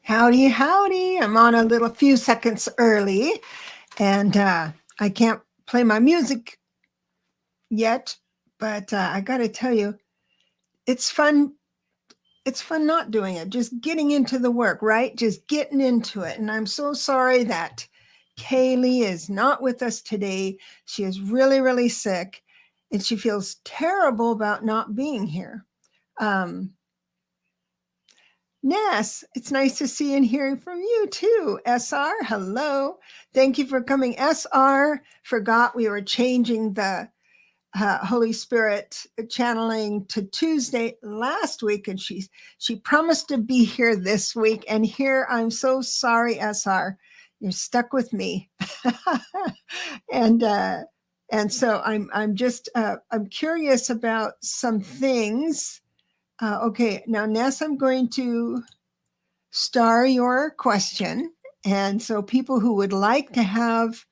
Howdy, howdy. I'm on a few seconds early, and I can't play my music yet, but I got to tell you, it's fun. It's fun not doing it, just getting into the work, right? Just getting into it. And I'm so sorry that Kaylee is not with us today. She is really, really sick, and she feels terrible about not being here. Um, Ness, it's nice to see and hearing from you too. SR, hello. Thank you for coming. SR, forgot we were changing the Holy Spirit channeling to Tuesday last week, and she promised to be here this week. And here, I'm so sorry, SR. You're stuck with me. and so I'm just I'm curious about some things. Okay, now Ness, I'm going to star your question. And so people who would like to have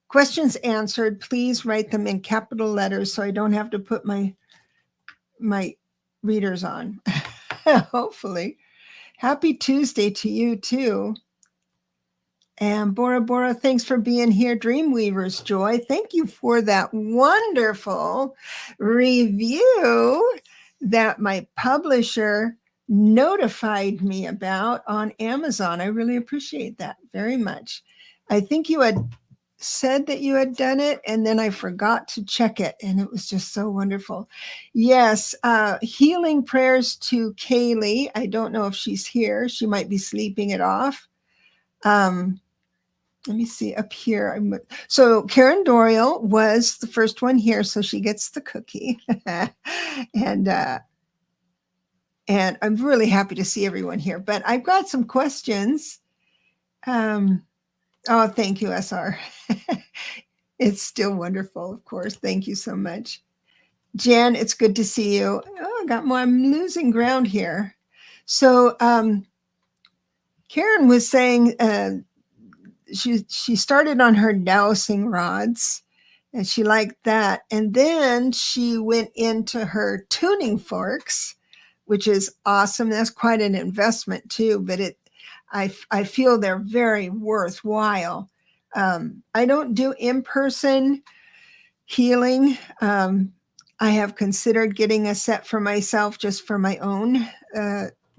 questions answered, please write them in capital letters so I don't have to put my readers on. Hopefully. Happy Tuesday to you too. And Bora Bora, thanks for being here. Dreamweaver's Joy, thank you for that wonderful review that my publisher notified me about on Amazon. I really appreciate that very much. I think you had said that you had done it, and then I forgot to check it, and it was just so wonderful. Yes, healing prayers to Kaylee. I don't know if she's here. She might be sleeping it off. Let me see up here. So Karen Doriel was the first one here, so she gets the cookie. and I'm really happy to see everyone here. But I've got some questions. Oh, thank you, SR. It's still wonderful, of course. Thank you so much. Jen, it's good to see you. Oh, I'm losing ground here. So Karen was saying she started on her dowsing rods, and she liked that. And then she went into her tuning forks, which is awesome. That's quite an investment too, but I feel they're very worthwhile. I don't do in-person healing. I have considered getting a set for myself just for my own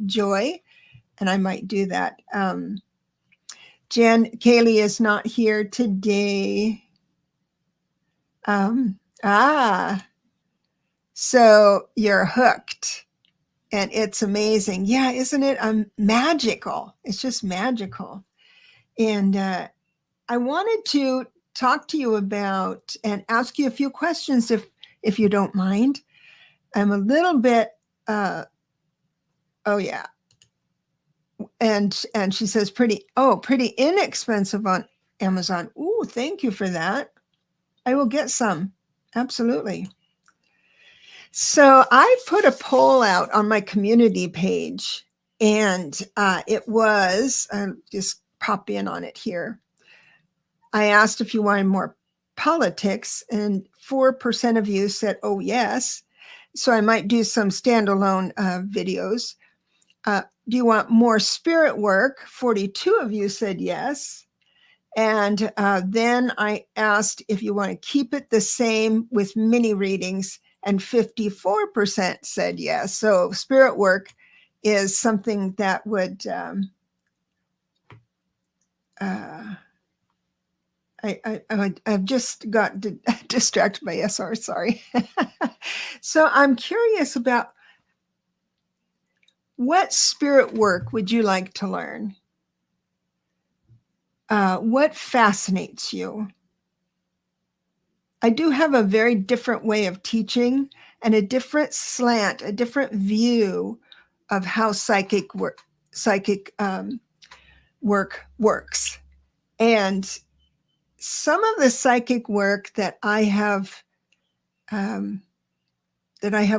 joy, and I might do that. Jen, Kaylee is not here today. So you're hooked, and it's amazing. Yeah, isn't it magical? It's just magical. And I wanted to talk to you about and ask you a few questions if you don't mind. I'm a little bit oh yeah. And she says pretty inexpensive on Amazon. Ooh, thank you for that. I will get some. Absolutely. So I put a poll out on my community page, and it was just pop in on it here. I asked if you wanted more politics, and 4% of you said, oh, yes. So I might do some standalone videos. Do you want more spirit work? 42 of you said yes. And then I asked if you want to keep it the same with mini readings, and 54% said yes. So spirit work is something that would I've just got distracted by SR, sorry. So I'm curious about what spirit work would you like to learn? What fascinates you? I do have a very different way of teaching and a different slant, a different view of how psychic work works. And some of the psychic work that I have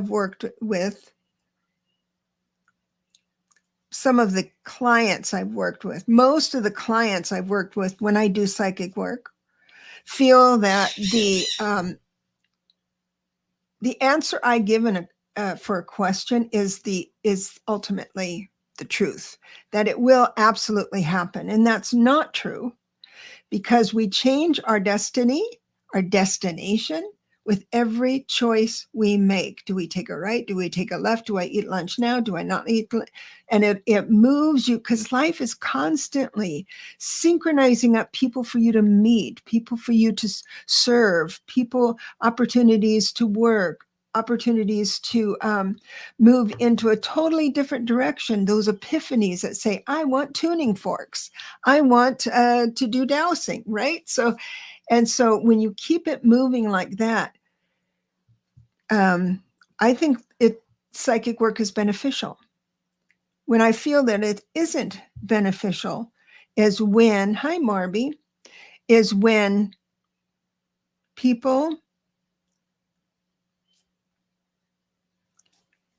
worked with, some of the clients I've worked with, most of the clients I've worked with when I do psychic work, feel that the answer I give for a question is ultimately the truth, that it will absolutely happen. And that's not true, because we change our destiny, our destination, with every choice we make. Do we take a right? Do we take a left? Do I eat lunch now? Do I not eat? And it moves you, because life is constantly synchronizing up people for you to meet, people for you to serve, people, opportunities to work, opportunities to move into a totally different direction. Those epiphanies that say, I want tuning forks. I want to do dowsing, right? So when you keep it moving like that, I think psychic work is beneficial. When I feel that it isn't beneficial is when, hi Marby, is when people,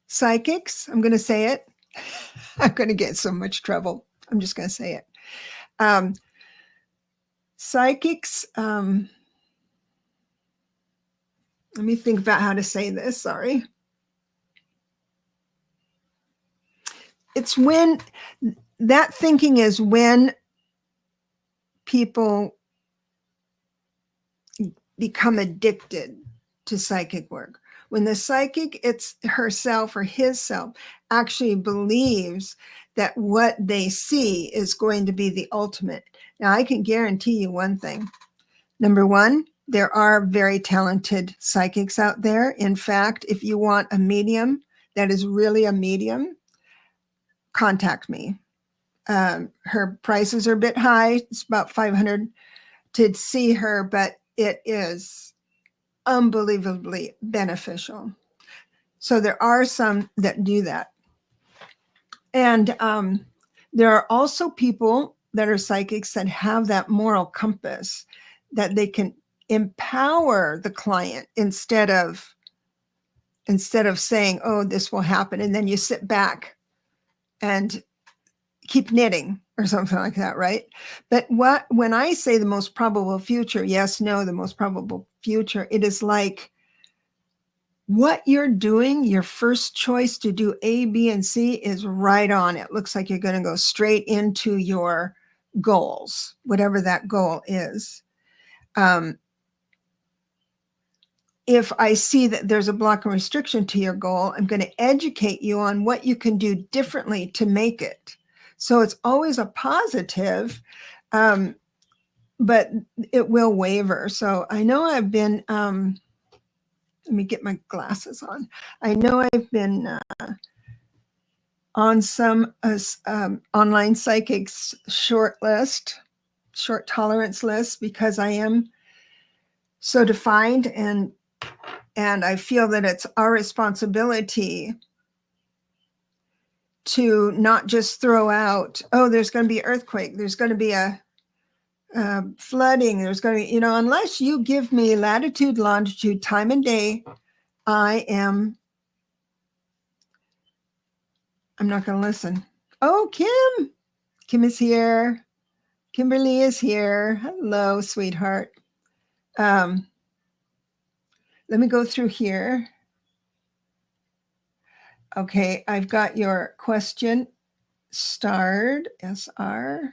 psychics, I'm going to say it. I'm going to get so much trouble. I'm just going to say it. Psychics, let me think about how to say this. Sorry. It's when that thinking is when people become addicted to psychic work. When the psychic, it's herself or his self, actually believes that what they see is going to be the ultimate. Now, I can guarantee you one thing. Number one, there are very talented psychics out there. In fact, if you want a medium that is really a medium, contact me. Her prices are a bit high. It's about $500 to see her, but it is unbelievably beneficial. So there are some that do that. And there are also people that are psychics that have that moral compass, that they can empower the client instead of saying, oh, this will happen. And then you sit back and keep knitting or something like that, right? But when I say the most probable future, yes, no, the most probable future, it is like what you're doing, your first choice to do A, B, and C is right on. It looks like you're going to go straight into your goals, whatever that goal is. If I see that there's a block and restriction to your goal, I'm going to educate you on what you can do differently to make it. So it's always a positive, but it will waver. So I know I've been, let me get my glasses on. I know I've been on some online psychics short tolerance list, because I am so defined, and I feel that it's our responsibility to not just throw out, oh, there's going to be an earthquake, there's going to be a flooding, there's going to be, unless you give me latitude, longitude, time and day, I'm not going to listen. Oh, Kim is here. Kimberly is here. Hello, sweetheart. Let me go through here. Okay, I've got your question starred, SR.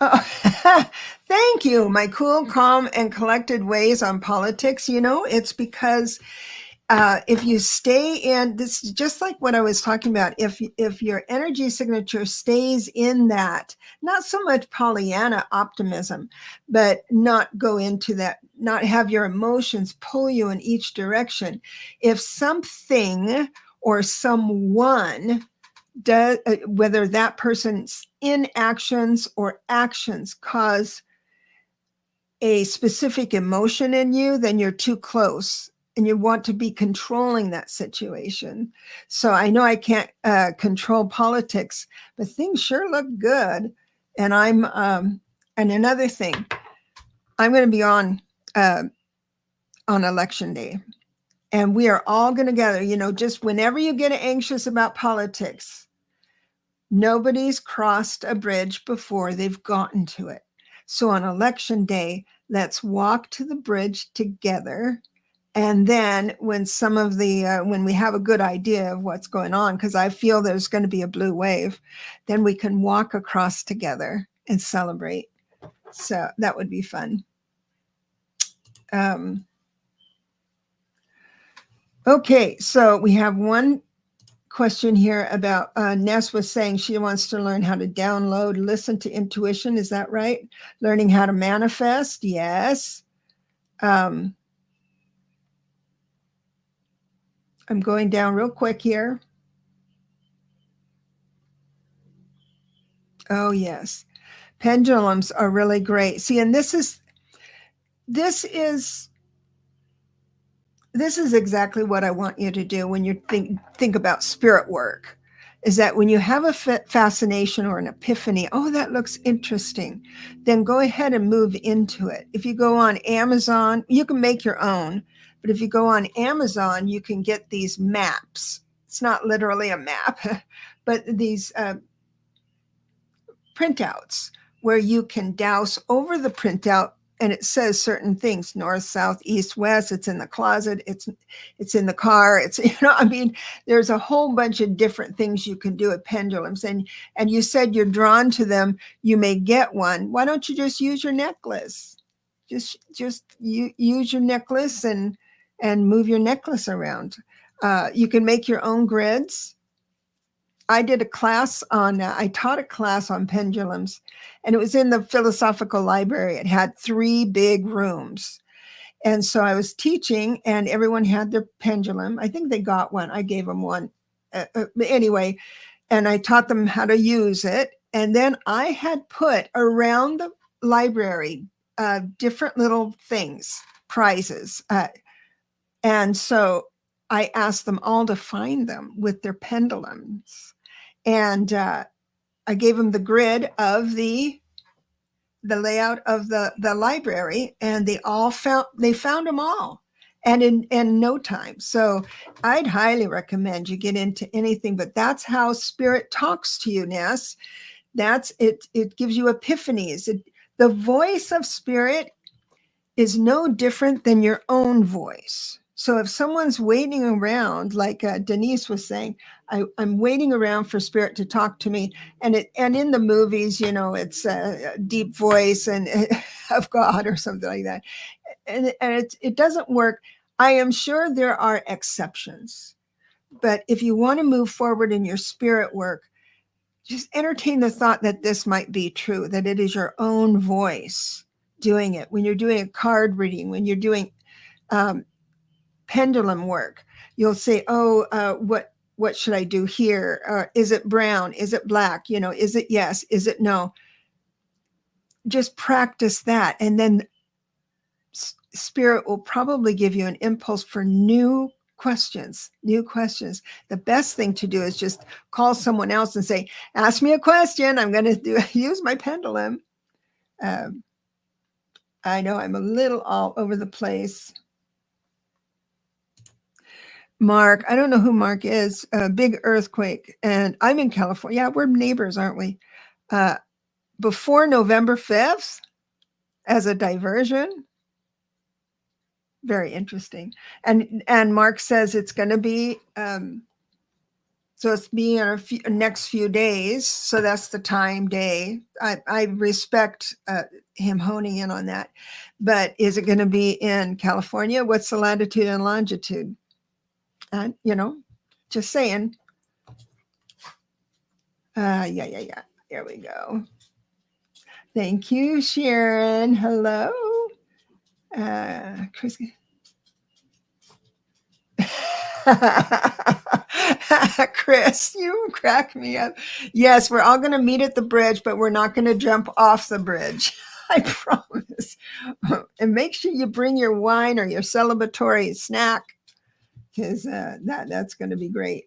Oh, thank you. My cool, calm, and collected ways on politics. It's because if you stay in this, just like what I was talking about, if your energy signature stays in that, not so much Pollyanna optimism, but not go into that, not have your emotions pull you in each direction. If something or someone does, whether that person's inactions or actions cause a specific emotion in you, then you're too close and you want to be controlling that situation. So I know I can't control politics, but things sure look good. And and another thing, I'm going to be on election day, and we are all going to gather, just whenever you get anxious about politics, nobody's crossed a bridge before they've gotten to it. So on election day, let's walk to the bridge together And then when some of the, when we have a good idea of what's going on, because I feel there's going to be a blue wave, then we can walk across together and celebrate. So that would be fun. Okay, so we have one question here about Ness was saying she wants to learn how to download, listen to intuition. Is that right? Learning how to manifest. Yes. I'm going down real quick here. Oh, yes. Pendulums are really great. See, and this is exactly what I want you to do when you think about spirit work, is that when you have a fascination or an epiphany, oh, that looks interesting, then go ahead and move into it. If you go on Amazon, you can make your own, but if you go on Amazon, you can get these maps. It's not literally a map, but these printouts where you can douse over the printout and it says certain things, north, south, east, west. It's in the closet. It's in the car. It's, I mean, there's a whole bunch of different things you can do with pendulums. And you said you're drawn to them. You may get one. Why don't you just use your necklace? Just use your necklace and move your necklace around. You can make your own grids. I did a class on, I taught a class on pendulums, and it was in the philosophical library. It had 3 big rooms. And so I was teaching, and everyone had their pendulum. I think they got one. I gave them one. Anyway, and I taught them how to use it. And then I had put around the library different little things, prizes. And so I asked them all to find them with their pendulums. And I gave them the grid of the layout of the library, and they found them all, and in no time. So I'd highly recommend you get into anything, but that's how spirit talks to you, Ness. That's it. It gives you epiphanies. The voice of spirit is no different than your own voice. So if someone's waiting around, like Denise was saying, I'm waiting around for spirit to talk to me, and in the movies, it's a deep voice and of God or something like that, and it doesn't work. I am sure there are exceptions, but if you want to move forward in your spirit work, just entertain the thought that this might be true, that it is your own voice doing it. When you're doing a card reading, when you're doing pendulum work, you'll say, oh, what should I do here? Is it brown? Is it black? Is it yes? Is it no? Just practice that. And then spirit will probably give you an impulse for new questions. The best thing to do is just call someone else and say, ask me a question. I'm going to use my pendulum. I know I'm a little all over the place. Mark, I don't know who Mark is. A big earthquake, and I'm in California. Yeah, we're neighbors, aren't we? Before November 5th, as a diversion. Very interesting. And Mark says it's going to be, so it's be in next few days. So that's the time, day. I respect him honing in on that. But is it going to be in California? What's the latitude and longitude? And, just saying. Yeah. There we go. Thank you, Sharon. Hello. Chris. Chris, you crack me up. Yes, we're all going to meet at the bridge, but we're not going to jump off the bridge. I promise. And make sure you bring your wine or your celebratory snack, because that's going to be great.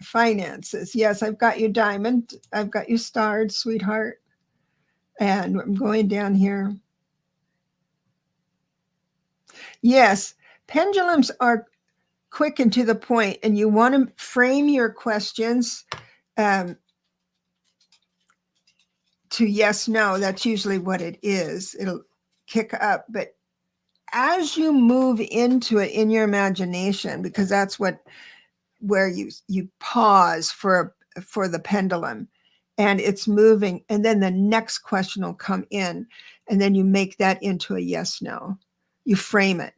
Finances. Yes, I've got you diamond. I've got you starred, sweetheart. And I'm going down here. Yes, pendulums are quick and to the point, and you want to frame your questions to yes, no. That's usually what it is. It'll kick up, but as you move into it in your imagination, because that's where you pause for the pendulum, and it's moving, and then the next question will come in, and then you make that into a yes no. You frame it.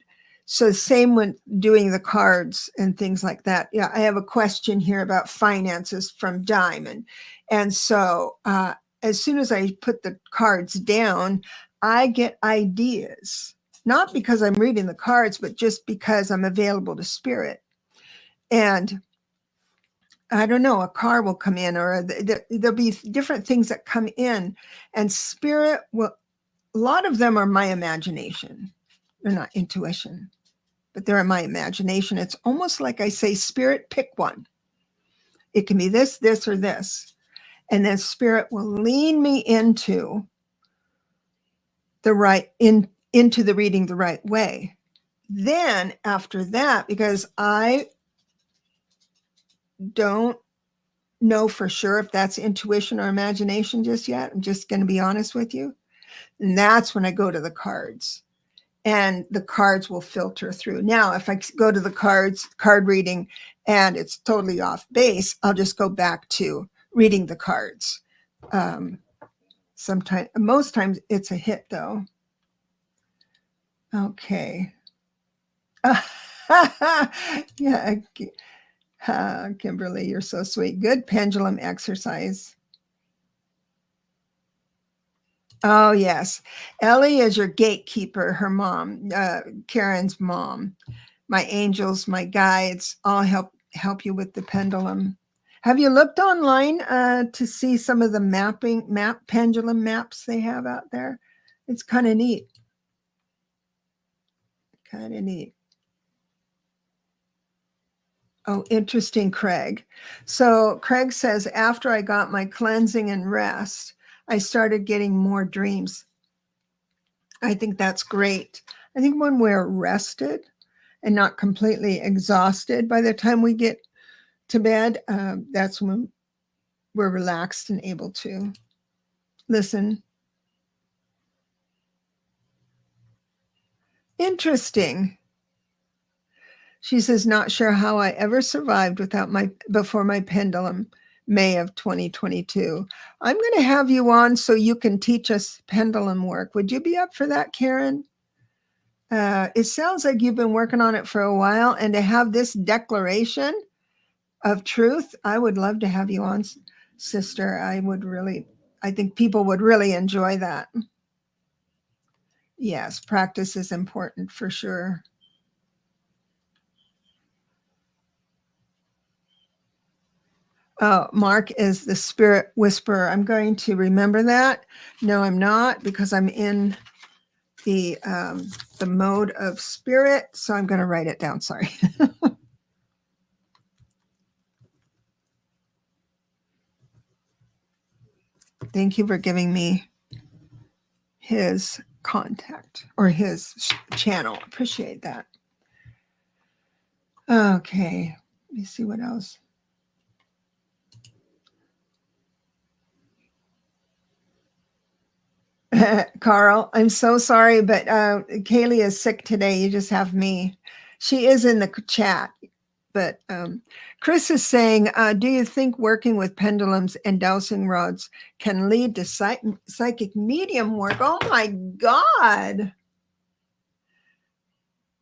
So same when doing the cards and things like that. Yeah, I have a question here about finances from Diamond. And so as soon as I put the cards down, I get ideas, not because I'm reading the cards, but just because I'm available to spirit. And I don't know, a car will come in, or there'll be different things that come in, and spirit will, a lot of them are my imagination. They're not intuition, but they're in my imagination. It's almost like I say, spirit, pick one. It can be this, this, or this. And then spirit will lean me into into the reading the right way. Then after that, because I don't know for sure if that's intuition or imagination just yet, I'm just going to be honest with you. And that's when I go to the cards, and the cards will filter through. Now, if I go to the card reading, and it's totally off base, I'll just go back to reading the cards. Most times it's a hit though. Okay. Yeah. Kimberly, you're so sweet. Good pendulum exercise. Oh, yes. Ellie is your gatekeeper, her mom, Karen's mom. My angels, my guides, all help you with the pendulum. Have you looked online to see some of the pendulum maps they have out there? It's kind of neat. Kind of neat. Oh, interesting, Craig. So Craig says, after I got my cleansing and rest, I started getting more dreams. I think that's great. I think when we're rested and not completely exhausted by the time we get to bed, that's when we're relaxed and able to listen. Interesting. She says, not sure how I ever survived before my pendulum, May of 2022. I'm going to have you on so you can teach us pendulum work. Would you be up for that, Karen? It sounds like you've been working on it for a while, and to have this declaration of truth, I would love to have you on, sister. I think people would really enjoy that. Yes, practice is important for sure. Oh, Mark is the spirit whisperer. I'm going to remember that. No, I'm not, because I'm in the mode of spirit. So I'm going to write it down. Sorry. Thank you for giving me his contact or his channel. Appreciate that. Okay. Let me see what else. Carl, I'm so sorry, but Kaylee is sick today. You just have me. She is in the chat, but Chris is saying, do you think working with pendulums and dowsing rods can lead to psychic medium work? Oh my God.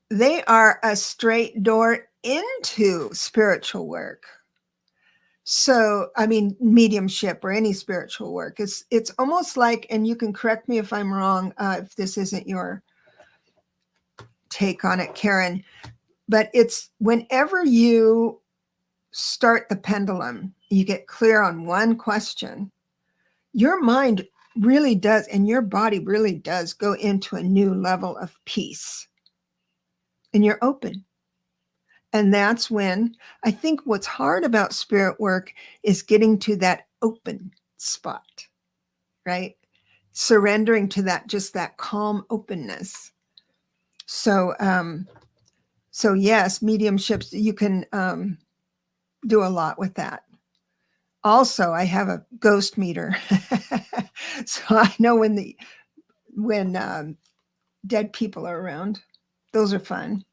They are a straight door into spiritual work. So, I mean, mediumship or any spiritual work, it's almost like, and you can correct me if I'm wrong, if this isn't your take on it, Karen, but it's whenever you start the pendulum, you get clear on one question, your mind really does, and your body really does go into a new level of peace, and you're open. And that's when I think what's hard about spirit work is getting to that open spot, right? Surrendering to that, just that calm openness. So, so yes, mediumships, you can do a lot with that. Also, I have a ghost meter. So I know when dead people are around. Those are fun.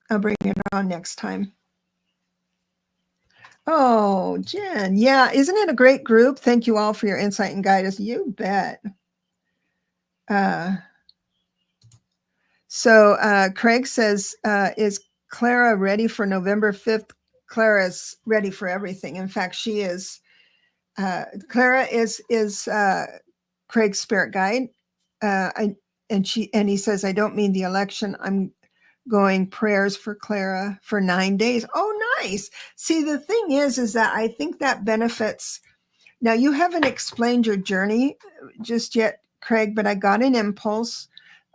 I'll bring it on next time. Oh, Jen. Yeah. Isn't it a great group? Thank you all for your insight and guidance. You bet. So Craig says, is Clara ready for November 5th? Clara's ready for everything. In fact, she is. Clara is Craig's spirit guide. And he says, I don't mean the election. I'm going prayers for Clara for 9 days. Oh, nice. See, the thing is that I think that benefits. Now, you haven't explained your journey just yet, Craig, but I got an impulse,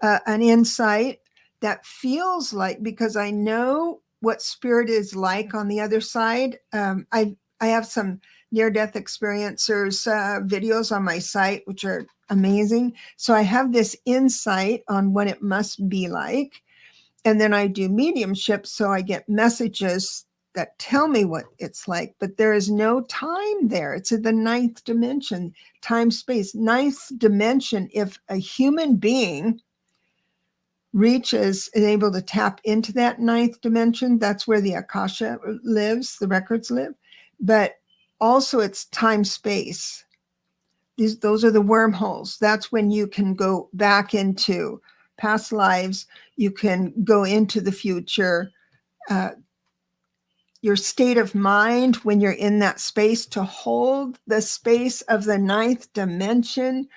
an insight that feels like, because I know what spirit is like on the other side. I have some near-death experiencers videos on my site, which are amazing. So I have this insight on what it must be like. And then I do mediumship, so I get messages that tell me what it's like, but there is no time there. It's in the ninth dimension, time, space, ninth dimension. If a human being reaches and able to tap into that ninth dimension, that's where the Akasha lives, the records live, but also it's time, space. Those are the wormholes. That's when you can go back into past lives. You can go into the future. Your state of mind when you're in that space, to hold the space of the ninth dimension,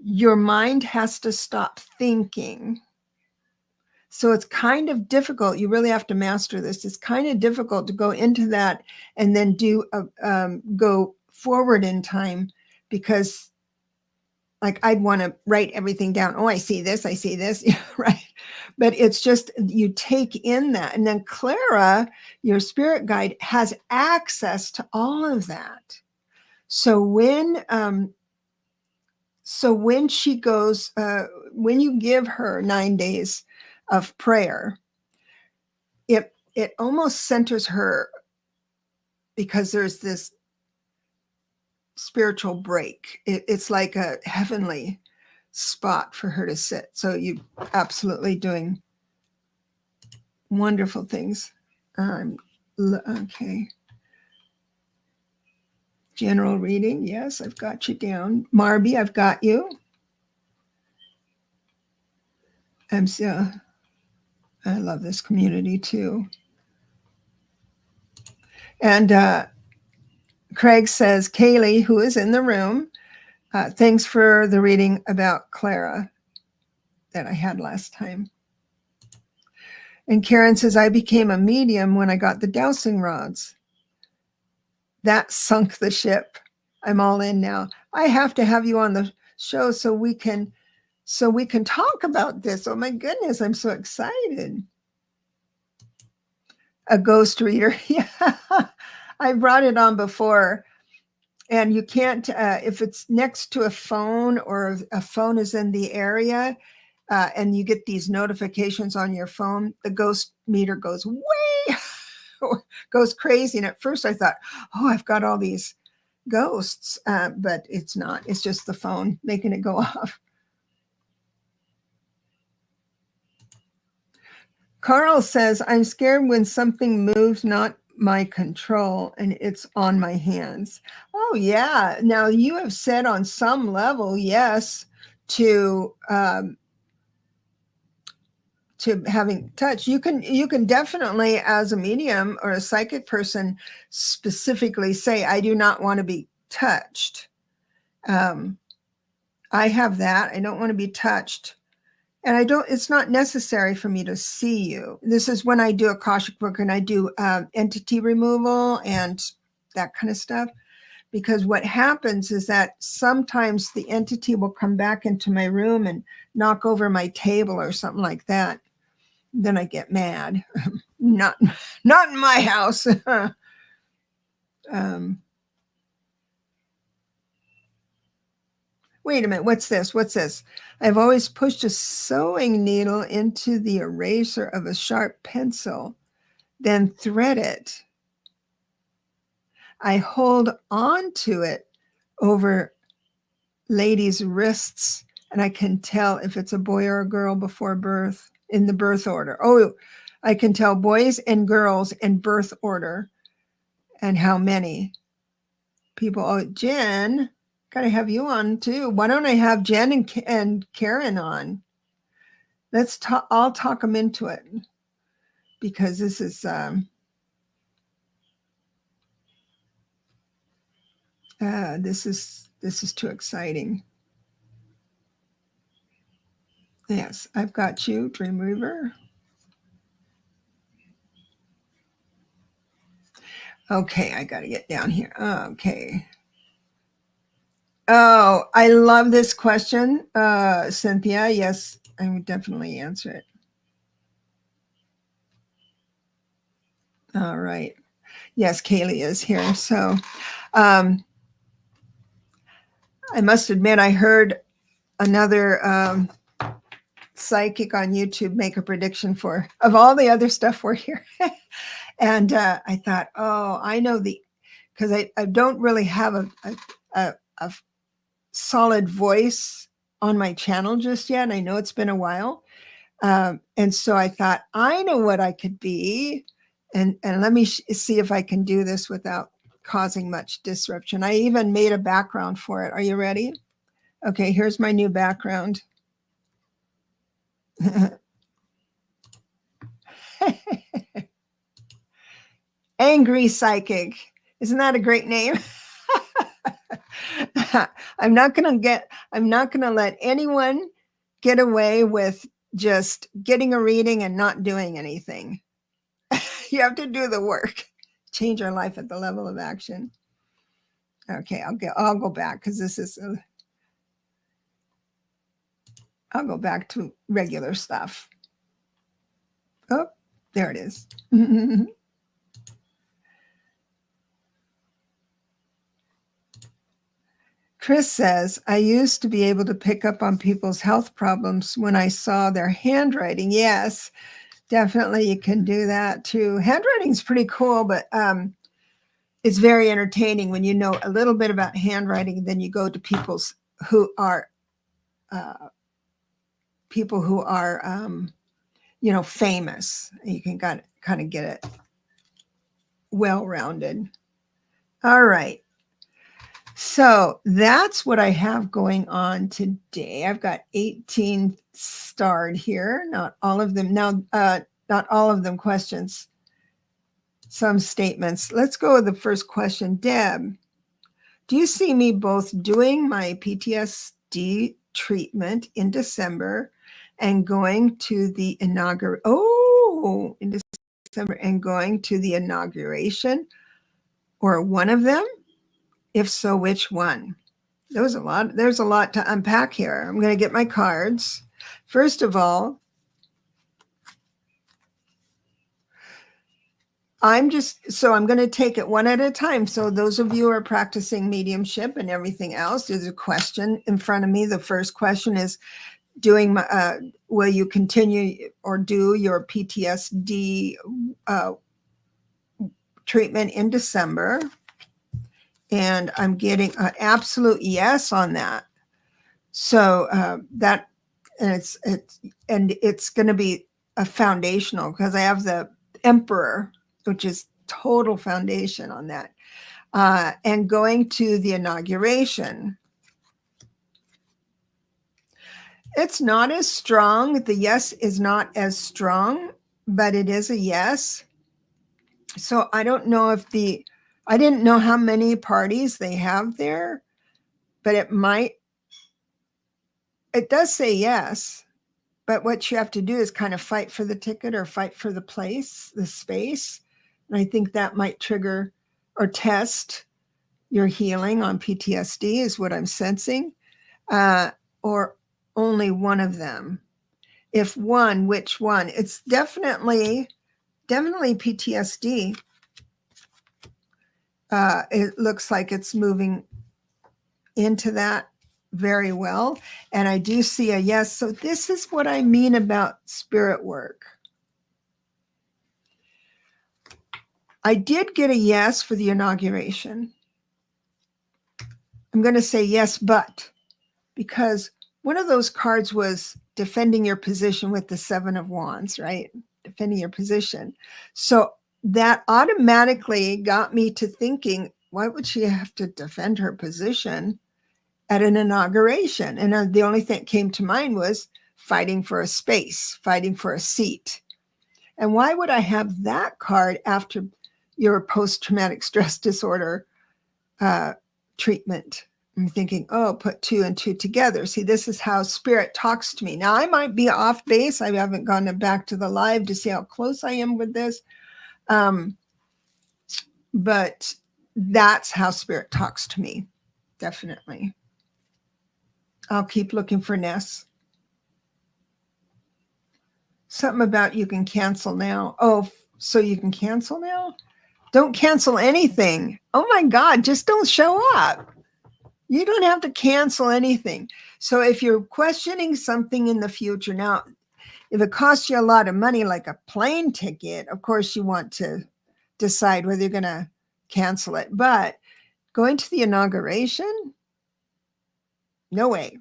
your mind has to stop thinking. So it's kind of difficult. You really have to master this. It's kind of difficult to go into that and then go forward in time, because like I'd want to write everything down. Oh, I see this, right? But it's just, you take in that. And then Clara, your spirit guide, has access to all of that. So when she goes, when you give her 9 days of prayer, it almost centers her, because there's this spiritual break. It's like a heavenly spot for her to sit. So you absolutely doing wonderful things. Okay. General reading. Yes, I've got you down. Marby, I've got you. I love this community too. And Craig says, Kayleigh, who is in the room, thanks for the reading about Clara that I had last time. And Karen says, I became a medium when I got the dowsing rods. That sunk the ship. I'm all in now. I have to have you on the show so we can talk about this. Oh my goodness, I'm so excited. A ghost reader. Yeah, I brought it on before. And you can't, if it's next to a phone or a phone is in the area, and you get these notifications on your phone, the ghost meter goes way, goes crazy. And at first I thought, oh, I've got all these ghosts, but it's not. It's just the phone making it go off. Carl says, I'm scared when something moves not my control and it's on my hands. Oh yeah. Now you have said on some level, yes, to having touch. You can definitely, as a medium or a psychic person, specifically say, I do not want to be touched. I have that. I don't want to be touched. And it's not necessary for me to see you. This is when I do Akashic work and I do entity removal and that kind of stuff. Because what happens is that sometimes the entity will come back into my room and knock over my table or something like that. Then I get mad. Not in my house. Wait a minute, what's this? I've always pushed a sewing needle into the eraser of a sharp pencil, then thread it. I hold on to it over ladies' wrists And I can tell if it's a boy or a girl before birth in the birth order. Oh, I can tell boys and girls in birth order and how many people. Oh, Jen, gotta have you on too. Why don't I have Jen and Karen on? Let's talk. I'll talk them into it because this is this is too exciting. Yes, I've got you, Dream Weaver. Okay, I got to get down here. Okay. Oh, I love this question, Cynthia. Yes, I would definitely answer it. All right. Yes, Kaylee is here. So I must admit, I heard another psychic on YouTube make a prediction of all the other stuff we're here. And I thought, oh, I know because I don't really have a solid voice on my channel just yet. I know it's been a while. And so I thought, I know what I could be. And let me see if I can do this without causing much disruption. I even made a background for it. Are you ready? Okay, here's my new background. Angry Psychic. Isn't that a great name? I'm not going to let anyone get away with just getting a reading and not doing anything. You have to do the work. Change our life at the level of action. Okay, I'll go back because this is I'll go back to regular stuff. Oh, there it is. Chris says, I used to be able to pick up on people's health problems when I saw their handwriting. Yes, definitely you can do that too. Handwriting is pretty cool, but it's very entertaining when you know a little bit about handwriting. Then you go to people who are famous. You can kind of get it well-rounded. All right. So that's what I have going on today. I've got 18 starred here. Not all of them. Now, not all of them questions. Some statements. Let's go with the first question. Deb, do you see me both doing my PTSD treatment in December and going to the inauguration? Oh, in December and going to the inauguration, or one of them? If so, which one? There's a lot to unpack here. I'm going to get my cards. First of all, I'm going to take it one at a time. So those of you who are practicing mediumship and everything else, there's a question in front of me. The first question is, will you continue or do your PTSD treatment in December? And I'm getting an absolute yes on that. So it's going to be a foundational, because I have the Emperor, which is total foundation on that. And going to the inauguration. It's not as strong. The yes is not as strong, but it is a yes. So I don't know I didn't know how many parties they have there, but it does say yes. But what you have to do is kind of fight for the ticket or fight for the place, the space. And I think that might trigger or test your healing on PTSD is what I'm sensing, or only one of them. If one, which one? It's definitely PTSD. It looks like it's moving into that very well. And I do see a yes. So this is what I mean about spirit work. I did get a yes for the inauguration. I'm going to say yes, but, because one of those cards was defending your position with the Seven of Wands, right? Defending your position. So that automatically got me to thinking, why would she have to defend her position at an inauguration? And the only thing that came to mind was fighting for a space, fighting for a seat. And why would I have that card after your post-traumatic stress disorder treatment? I'm thinking, oh, put 2 and 2 together. See, this is how spirit talks to me. Now, I might be off base. I haven't gone back to the live to see how close I am with this. But that's how spirit talks to me. Definitely. I'll keep looking for Ness. Something about you can cancel now. Oh, so you can cancel now? Don't cancel anything. Oh my God, just don't show up. You don't have to cancel anything. So if you're questioning something in the future, now, if it costs you a lot of money, like a plane ticket, of course you want to decide whether you're going to cancel it. But going to the inauguration, no way.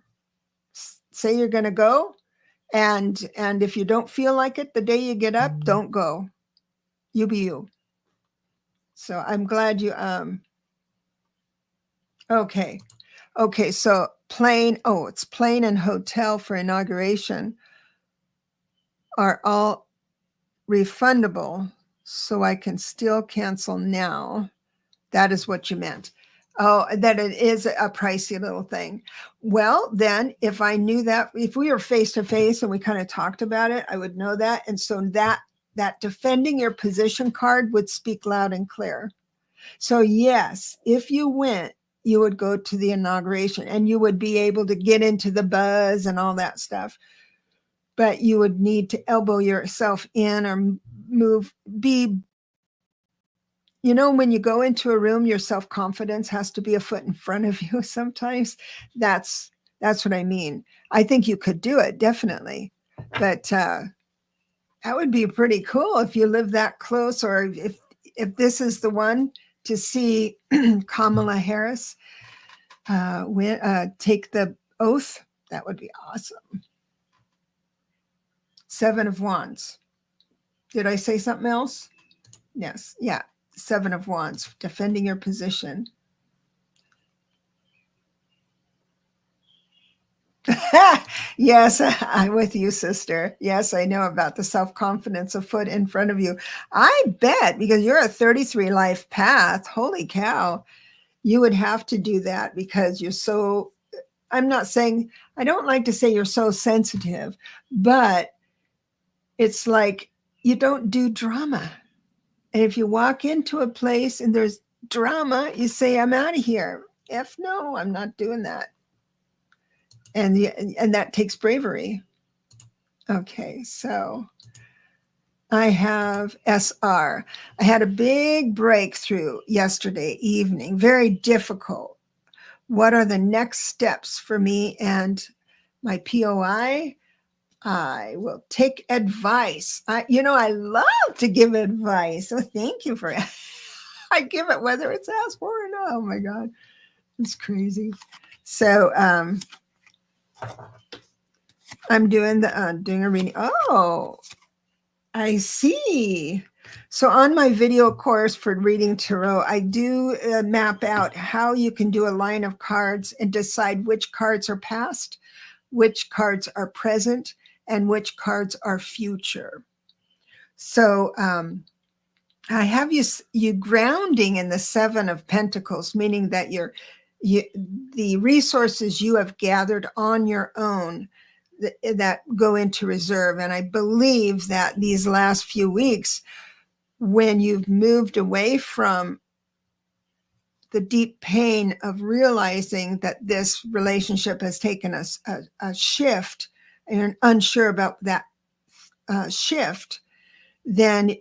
Say you're going to go. And if you don't feel like it the day you get up, don't go. You be you. So I'm glad you, okay. Okay, so plane, it's plane and hotel for inauguration are all refundable, so I can still cancel now. That is what you meant. Oh, that it is a pricey little thing. Well, then if I knew that, if we were face to face and we kind of talked about it, I would know that. And so that defending your position card would speak loud and clear. So yes, if you went, you would go to the inauguration and you would be able to get into the buzz and all that stuff. But you would need to elbow yourself in or move, when you go into a room, your self-confidence has to be a foot in front of you sometimes. That's what I mean. I think you could do it, definitely. But that would be pretty cool if you live that close, or if this is the one to see Kamala Harris take the oath. That would be awesome. 7 of Wands. Did I say something else? Yes. Yeah. 7 of Wands, defending your position. Yes, I'm with you, sister. Yes, I know about the self-confidence, a foot in front of you. I bet, because you're a 33 life path, holy cow, you would have to do that because you're so, I'm not saying, I don't like to say you're so sensitive, but it's like you don't do drama. And if you walk into a place and there's drama, you say, I'm out of here. No, I'm not doing that. And that takes bravery. Okay, so I have SR. I had a big breakthrough yesterday evening, very difficult. What are the next steps for me and my POI? I will take advice. I love to give advice. So thank you for it. I give it whether it's asked for or not. Oh my God, it's crazy. So I'm doing a reading. Oh, I see. So on my video course for reading tarot, I do map out how you can do a line of cards and decide which cards are past, which cards are present, and which cards are future. So I have you grounding in the 7 of Pentacles, meaning that the resources you have gathered on your own that go into reserve. And I believe that these last few weeks, when you've moved away from the deep pain of realizing that this relationship has taken a shift, and you're unsure about that shift, then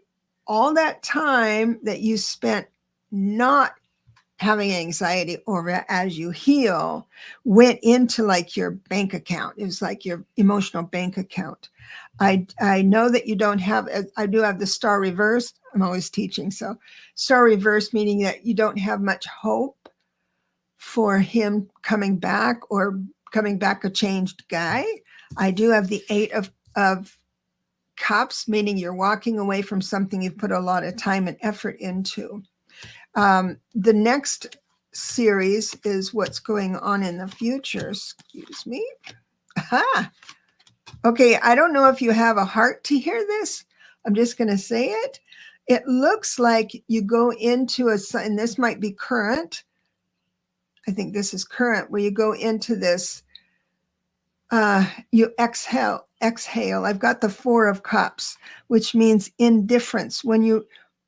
all that time that you spent not having anxiety over as you heal went into like your bank account. It was like your emotional bank account. I know that you don't have, I do have the star reversed. I'm always teaching. So star reversed, meaning that you don't have much hope for him coming back or coming back a changed guy. I do have the 8 of Cups, meaning you're walking away from something you've put a lot of time and effort into. The next series is what's going on in the future. Excuse me. Aha. Okay, I don't know if you have a heart to hear this. I'm just going to say it. It looks like you go into and this might be current. I think this is current, where you go into this, you exhale. I've got the 4 of Cups, which means indifference. When you're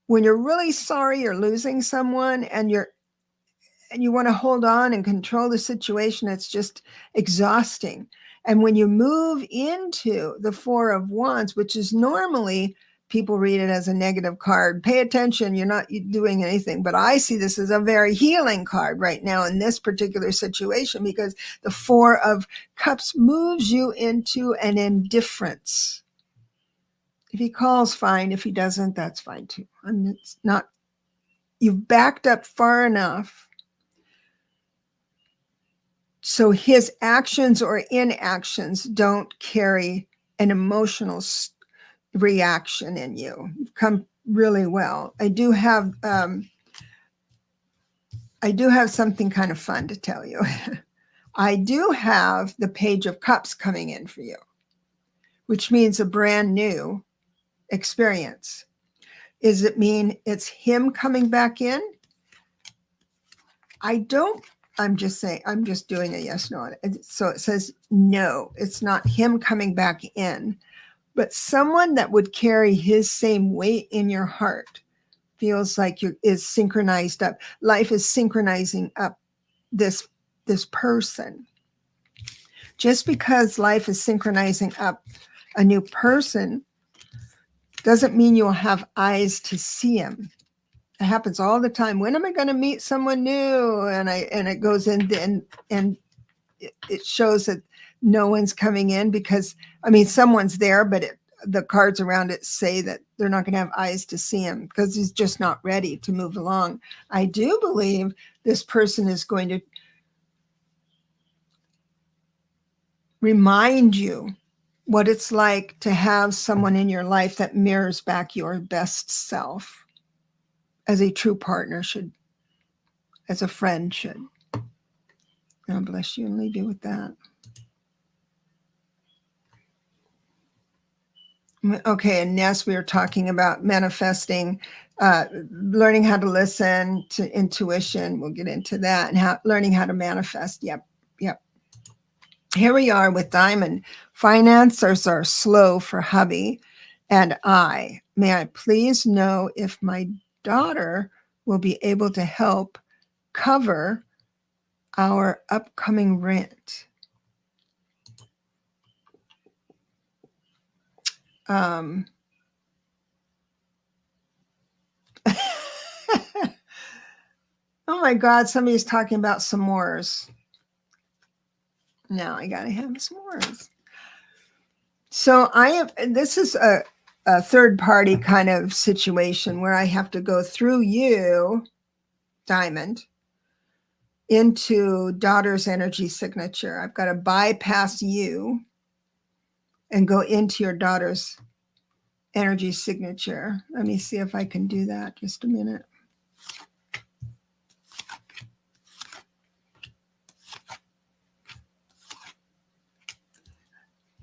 really sorry you're losing someone and you want to hold on and control the situation, it's just exhausting. And when you move into the 4 of Wands, which is normally, people read it as a negative card. Pay attention, you're not doing anything. But I see this as a very healing card right now in this particular situation, because the 4 of Cups moves you into an indifference. If he calls, fine. If he doesn't, that's fine too. It's not, you've backed up far enough so his actions or inactions don't carry an emotional reaction in you. You've come really well. I do have something kind of fun to tell you. I do have the Page of Cups coming in for you, which means a brand new experience. Does it mean it's him coming back in? I'm just saying, I'm just doing a yes, no. So it says, no, it's not him coming back in, but someone that would carry his same weight in your heart. Feels like is synchronized up. Life is synchronizing up this person. Just because life is synchronizing up a new person doesn't mean you'll have eyes to see him. It happens all the time. When am I going to meet someone new? And it goes in and it shows that no one's coming in, because someone's there, but the cards around it say that they're not going to have eyes to see him because he's just not ready to move along. I do believe this person is going to remind you what it's like to have someone in your life that mirrors back your best self, as a true partner should, as a friend should. God bless you and leave you with that. Okay, and yes, we were talking about manifesting, learning how to listen to intuition. We'll get into that, and learning how to manifest. Yep. Here we are with Diamond. Finances are slow for hubby and I. May I please know if my daughter will be able to help cover our upcoming rent? Oh my God, somebody's talking about s'mores. Now I gotta have s'mores. So this is a third party kind of situation where I have to go through you, Diamond, into daughter's energy signature. I've got to bypass you and go into your daughter's energy signature. Let me see if I can do that. Just a minute.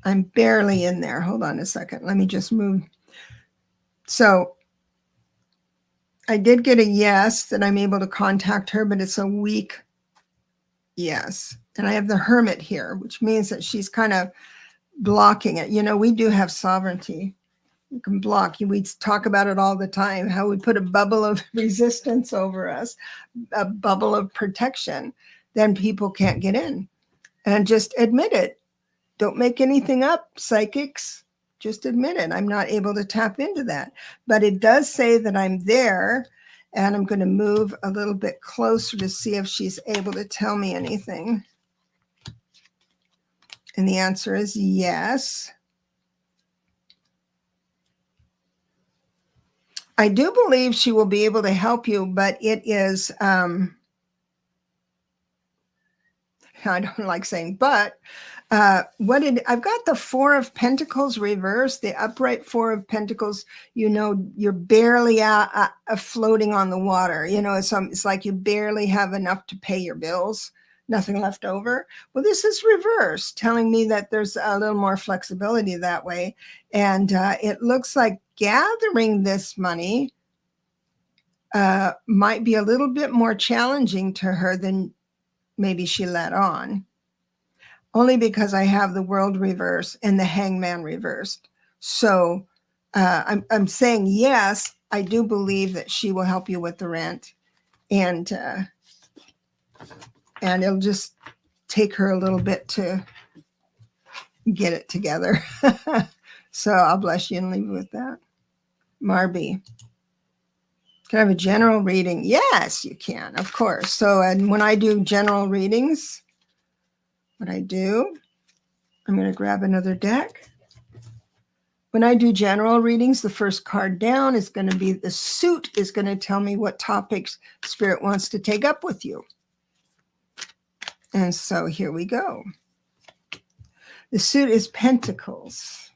I'm barely in there. Hold on a second. Let me just move. So I did get a yes that I'm able to contact her, but it's a weak yes. And I have the Hermit here, which means that she's kind of blocking it. We do have sovereignty. You can block. We talk about it all the time, how we put a bubble of resistance over us, a bubble of protection. Then people can't get in. And just admit it. Don't make anything up, psychics. Just admit it. I'm not able to tap into that. But it does say that I'm there, and I'm going to move a little bit closer to see if she's able to tell me anything. And the answer is yes. I do believe she will be able to help you, but it is, I don't like saying but. I've got the Four of Pentacles reversed, the upright Four of Pentacles. You know, you're barely floating on the water. You know, it's like you barely have enough to pay your bills, nothing left over. Well, this is reversed, telling me that there's a little more flexibility that way. And it looks like gathering this money might be a little bit more challenging to her than maybe she let on. Only because I have the World reverse and the Hangman reversed. So I'm saying yes, I do believe that she will help you with the rent, and it'll just take her a little bit to get it together. So I'll bless you and leave you with that. Marby, can I have a general reading? Yes, you can, of course. So, and when I do general readings, what I do, I'm going to grab another deck. When I do general readings, the first card down is going to be the suit, is going to tell me what topics Spirit wants to take up with you. And so here we go. The suit is Pentacles.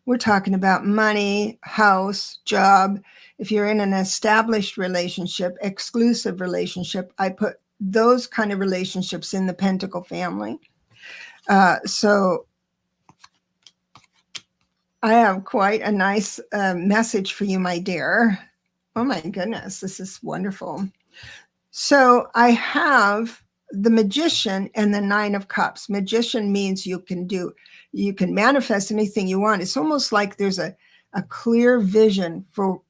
We're talking about money, house, job. If you're in an established relationship, exclusive relationship, I put those kind of relationships in the Pentacle family. So I have quite a nice message for you, my dear. Oh my goodness, this is wonderful. So I have the Magician and the Nine of Cups. Magician means you can manifest anything you want. It's almost like there's a clear vision for,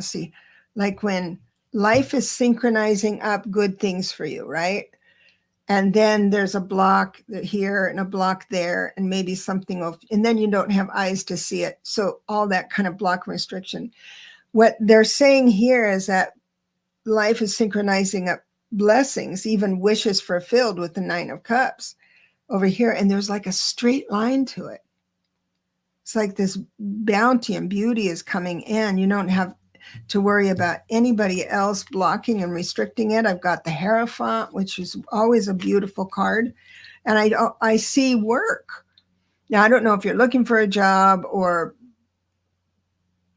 see, like when life is synchronizing up good things for you, right? And then there's a block here and a block there, and maybe something of, and then you don't have eyes to see it. So all that kind of block restriction. What they're saying here is that life is synchronizing up blessings, even wishes fulfilled with the Nine of Cups over here. And there's like a straight line to it. It's like this bounty and beauty is coming in. You don't have to worry about anybody else blocking and restricting it. I've got the Hierophant, which is always a beautiful card. And I see work. Now, I don't know if you're looking for a job or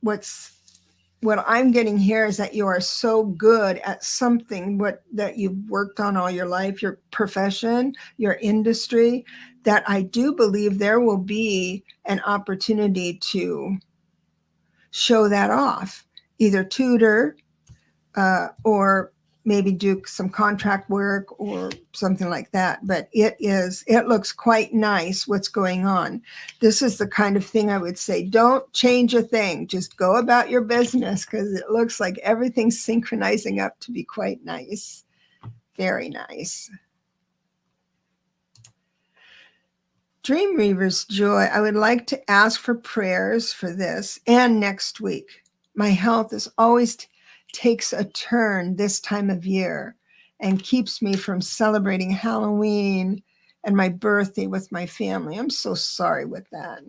what I'm getting here is that you are so good at something that you've worked on all your life, your profession, your industry, that I do believe there will be an opportunity to show that off, either tutor or maybe do some contract work or something like that. But it looks quite nice what's going on. This is the kind of thing I would say, don't change a thing. Just go about your business, because it looks like everything's synchronizing up to be quite nice. Very nice. Dream Reaver's Joy, I would like to ask for prayers for this and next week. My health is always takes a turn this time of year and keeps me from celebrating Halloween and my birthday with my family. I'm so sorry with that.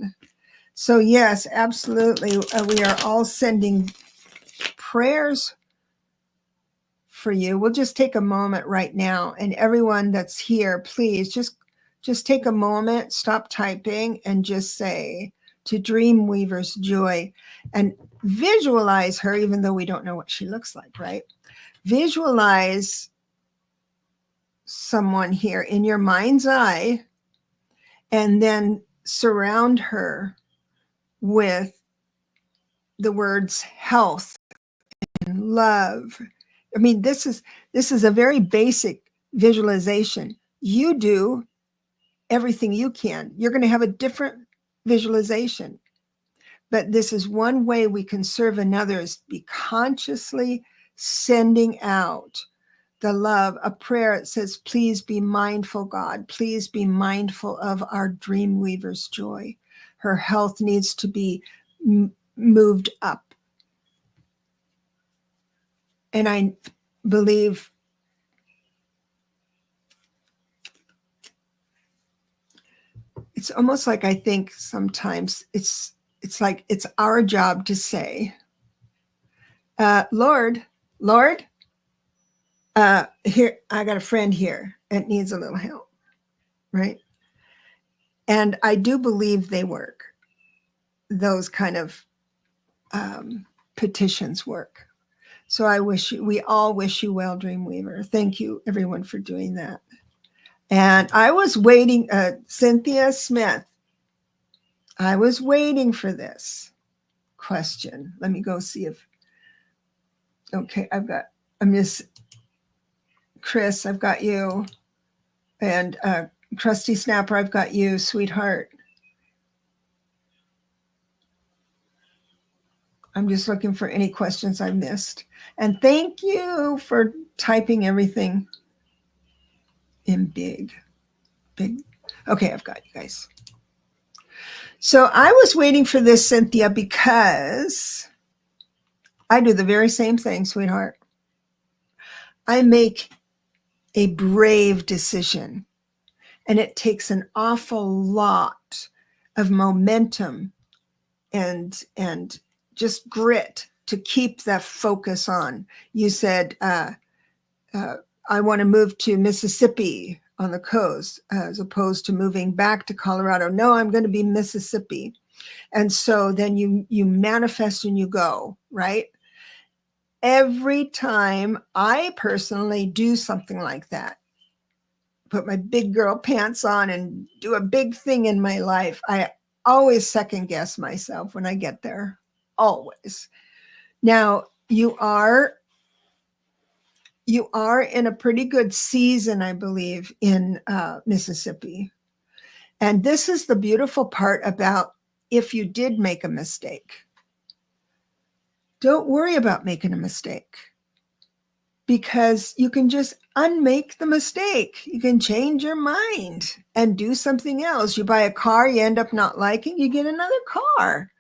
So yes, absolutely. We are all sending prayers for you. We'll just take a moment right now, and everyone that's here, please just take a moment, stop typing, and just say to Dreamweaver's Joy, and visualize her, even though we don't know what she looks like, right? Visualize someone here in your mind's eye, and then surround her with the words health and love. I mean, this is a very basic visualization. You do everything you can. You're going to have a different visualization. But this is one way we can serve another, is be consciously sending out the love, a prayer that says, please be mindful, God. Please be mindful of our Dreamweaver's Joy. Her health needs to be moved up. And I believe it's almost like, I think sometimes it's like it's our job to say, Lord, Here, I got a friend here that needs a little help, right? And I do believe they work. Those kind of petitions work. So we all wish you well, Dreamweaver. Thank you, everyone, for doing that. And I was waiting, Cynthia Smith, I was waiting for this question. Let me go see if, okay, I've got Miss Chris, I've got you. And Krusty Snapper, I've got you, sweetheart. I'm just looking for any questions I missed. And thank you for typing everything in big. Okay, I've got you guys. So I was waiting for this, Cynthia, because I do the very same thing, sweetheart. I make a brave decision, and it takes an awful lot of momentum and just grit to keep that focus on. You said, I want to move to Mississippi on the coast, as opposed to moving back to Colorado. No, I'm going to be Mississippi. And so then you manifest and you go, right? Every time I personally do something like that, put my big girl pants on and do a big thing in my life, I always second guess myself when I get there. Always. Now, you are in a pretty good season, I believe, in Mississippi. And this is the beautiful part about if you did make a mistake. Don't worry about making a mistake, because you can just unmake the mistake. You can change your mind and do something else. You buy a car you end up not liking, you get another car.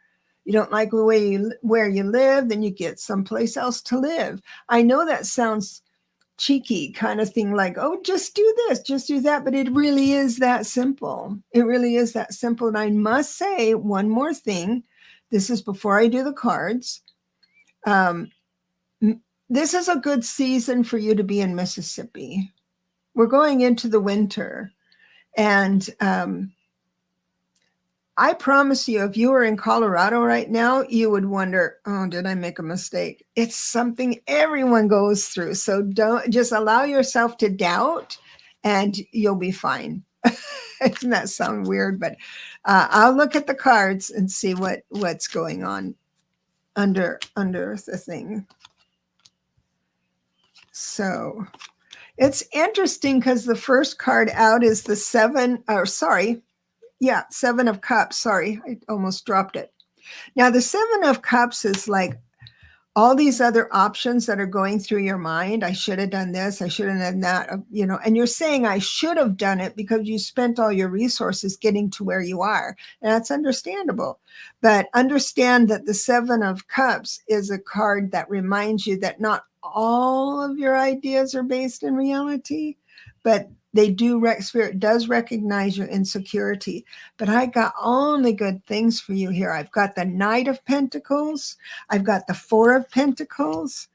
You don't like the way where you live, then you get someplace else to live. I know that sounds cheeky kind of thing, like, oh, just do this, just do that. But it really is that simple. It really is that simple. And I must say one more thing. This is before I do the cards. This is a good season for you to be in Mississippi. We're going into the winter. And I promise you, if you were in Colorado right now, you would wonder, oh, did I make a mistake? It's something everyone goes through. So don't just allow yourself to doubt, and you'll be fine. Doesn't that sound weird? But I'll look at the cards and see what's going on under the thing. So it's interesting because the first card out is the Seven of Cups. Sorry, I almost dropped it. Now, the Seven of Cups is like all these other options that are going through your mind. I should have done this. I should have done that, and you're saying I should have done it because you spent all your resources getting to where you are. And that's understandable. But understand that the Seven of Cups is a card that reminds you that not all of your ideas are based in reality, but Spirit does recognize your insecurity. But I got only good things for you here. I've got the Knight of Pentacles. I've got the Four of Pentacles.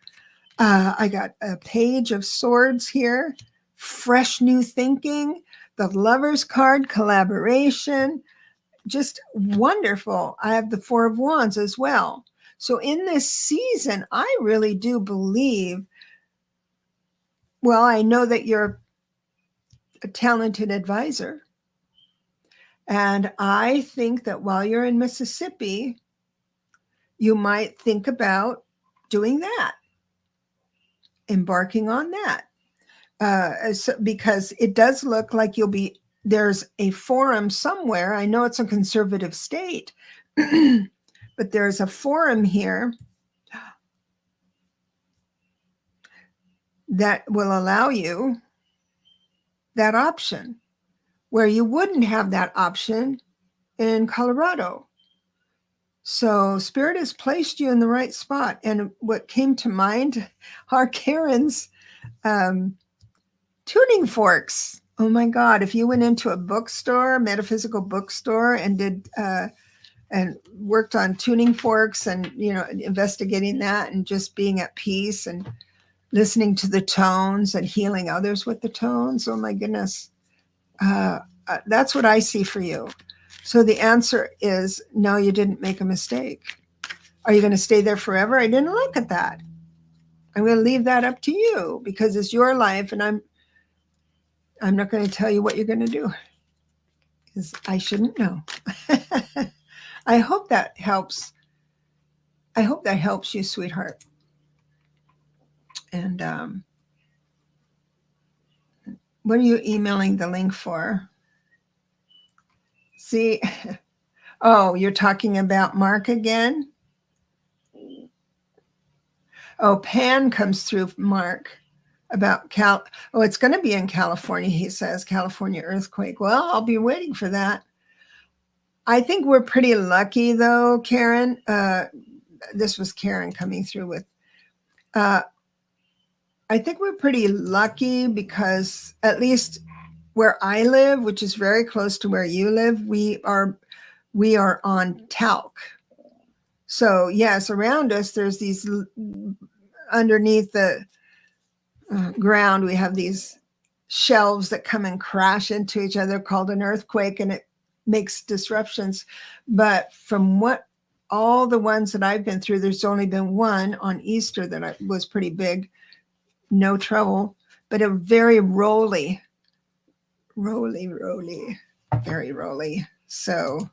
I got a Page of Swords here. Fresh new thinking. The Lover's card, collaboration. Just wonderful. I have the Four of Wands as well. So in this season, I really do believe, well, I know that you're a talented advisor. And I think that while you're in Mississippi, you might think about doing that, embarking on that. Because it does look like there's a forum somewhere. I know it's a conservative state, but there's a forum here that will allow you that option, where you wouldn't have that option in Colorado. So Spirit has placed you in the right spot. And what came to mind are Karen's tuning forks. Oh my God, if you went into a bookstore, metaphysical bookstore, and did and worked on tuning forks and investigating that and just being at peace, and listening to the tones and healing others with the tones. Oh my goodness. That's what I see for you. So the answer is no, you didn't make a mistake. Are you going to stay there forever? I didn't look at that. I'm going to leave that up to you because it's your life, and I'm not going to tell you what you're going to do because I shouldn't know. I hope that helps. I hope that helps you, sweetheart. And what are you emailing the link for? See, oh, you're talking about Mark again? Oh, Pan comes through, Mark, about oh, it's going to be in California, he says, California earthquake. Well, I'll be waiting for that. I think we're pretty lucky, though, Karen. This was Karen coming through with, I think we're pretty lucky because at least where I live, which is very close to where you live, we are on talc. So yes, around us, there's these underneath the ground, we have these shelves that come and crash into each other called an earthquake, and it makes disruptions. But from what all the ones that I've been through, there's only been one on Easter that was pretty big, no trouble, but a very rolly, very rolly. So,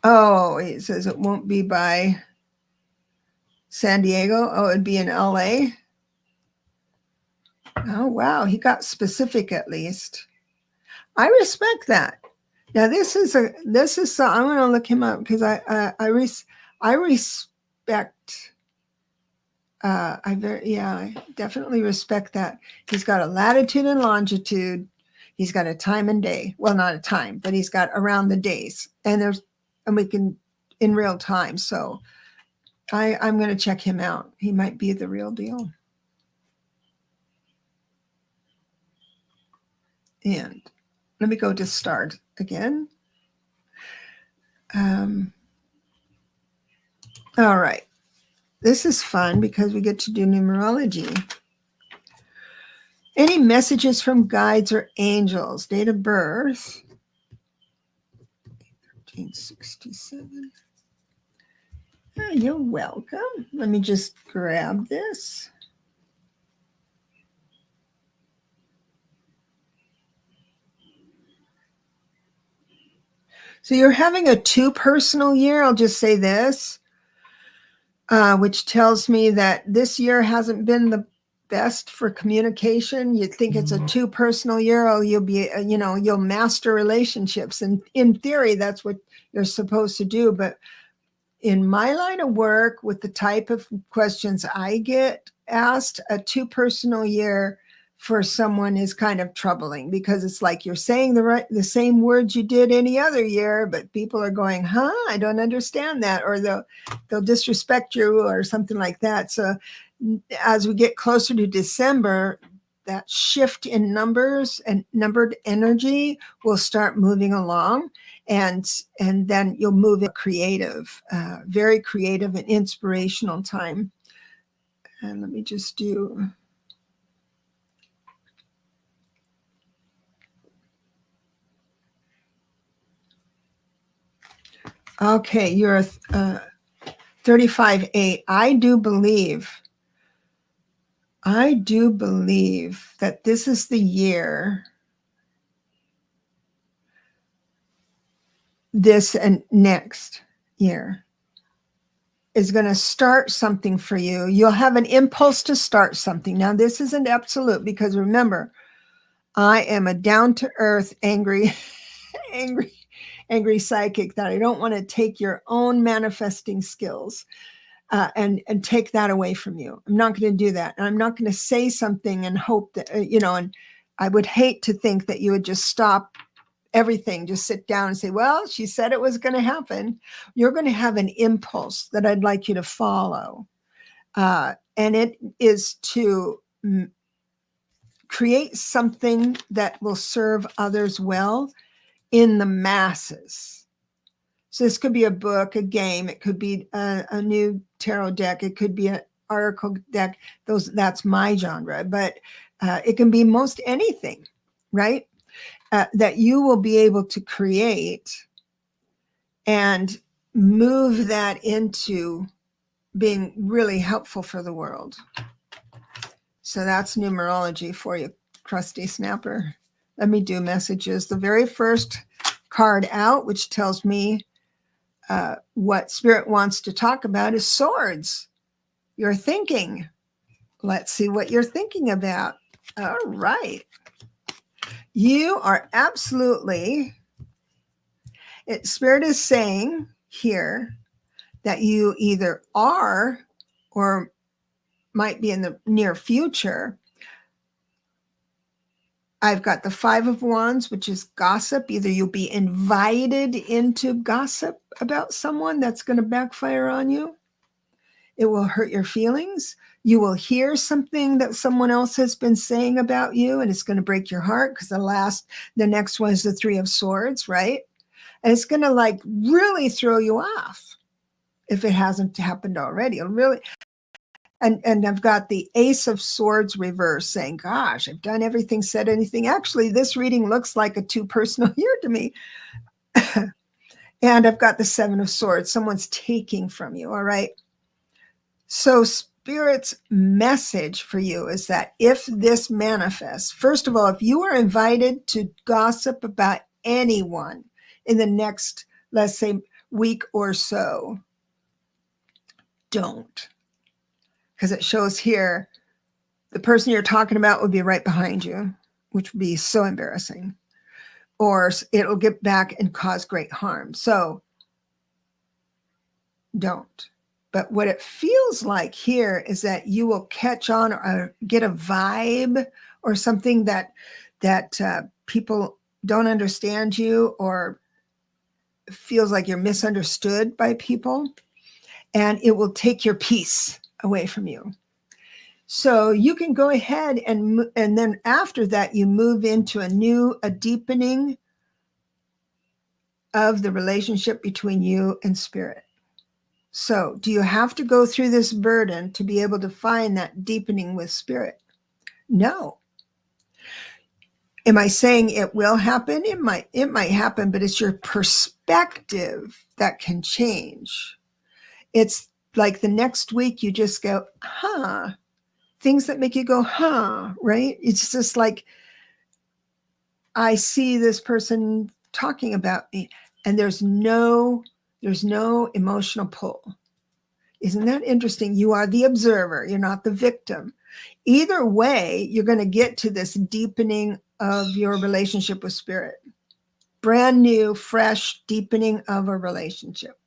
oh, it says it won't be by San Diego. Oh, it'd be in LA. Oh, wow. He got specific at least. I respect that. Now, I'm going to look him up because I respect, I definitely respect that. He's got a latitude and longitude. He's got a time and day. Well, not a time, but he's got around the days, and we can in real time. So I'm going to check him out. He might be the real deal. And let me go to start again. All right. This is fun because we get to do numerology. Any messages from guides or angels? Date of birth, 1367. Oh, you're welcome. Let me just grab this. So you're having a 2 personal year. I'll just say this, which tells me that this year hasn't been the best for communication. You think it's a 2 personal year, oh, you'll be, you'll master relationships. And in theory, that's what you're supposed to do. But in my line of work, with the type of questions I get asked, a 2 personal year for someone is kind of troubling because it's like you're saying the same words you did any other year, but people are going, I don't understand that, or they'll disrespect you or something like that. So as we get closer to December, that shift in numbers and numbered energy will start moving along, and then you'll move in creative, very creative and inspirational time. And let me just do. Okay, you're 35-8. I do believe that this is the year, this and next year, is going to start something for you. You'll have an impulse to start something. Now, this isn't absolute because remember, I am a down-to-earth, angry psychic that I don't want to take your own manifesting skills and take that away from you. I'm not going to do that. And I'm not going to say something and hope that, and I would hate to think that you would just stop everything, just sit down and say, well, she said it was going to happen. You're going to have an impulse that I'd like you to follow. And it is to create something that will serve others well in the masses. So this could be a book, a game. It could be a new tarot deck. It could be an oracle deck. That's my genre, but it can be most anything, right? That you will be able to create and move that into being really helpful for the world. So that's numerology for you, crusty snapper. Let me do messages. The very first card out, which tells me what Spirit wants to talk about, is swords. You're thinking. Let's see what you're thinking about. All right. You are absolutely, Spirit is saying here that you either are or might be in the near future. I've got the 5 of Wands, which is gossip. Either you'll be invited into gossip about someone that's going to backfire on you. It will hurt your feelings. You will hear something that someone else has been saying about you, and it's going to break your heart because the next one is the 3 of Swords, right? And it's going to like really throw you off if it hasn't happened already. It'll really. And I've got the Ace of Swords reverse saying, gosh, I've done everything, said anything. Actually, this reading looks like a 2 personal year to me. And I've got the 7 of Swords. Someone's taking from you, all right? So Spirit's message for you is that if this manifests, first of all, if you are invited to gossip about anyone in the next, let's say, week or so, don't. Because it shows here, the person you're talking about would be right behind you, which would be so embarrassing. Or it'll get back and cause great harm. So don't. But what it feels like here is that you will catch on or get a vibe or something that people don't understand you or feels like you're misunderstood by people. And it will take your peace away from you. So you can go ahead and then after that, you move into a deepening of the relationship between you and Spirit. So do you have to go through this burden to be able to find that deepening with Spirit? No. Am I saying it will happen? It might happen, but it's your perspective that can change. It's like the next week you just go, huh, things that make you go, huh, right? It's just like, I see this person talking about me and there's no emotional pull. Isn't that interesting? You are the observer. You're not the victim. Either way, you're going to get to this deepening of your relationship with Spirit. Brand new, fresh deepening of a relationship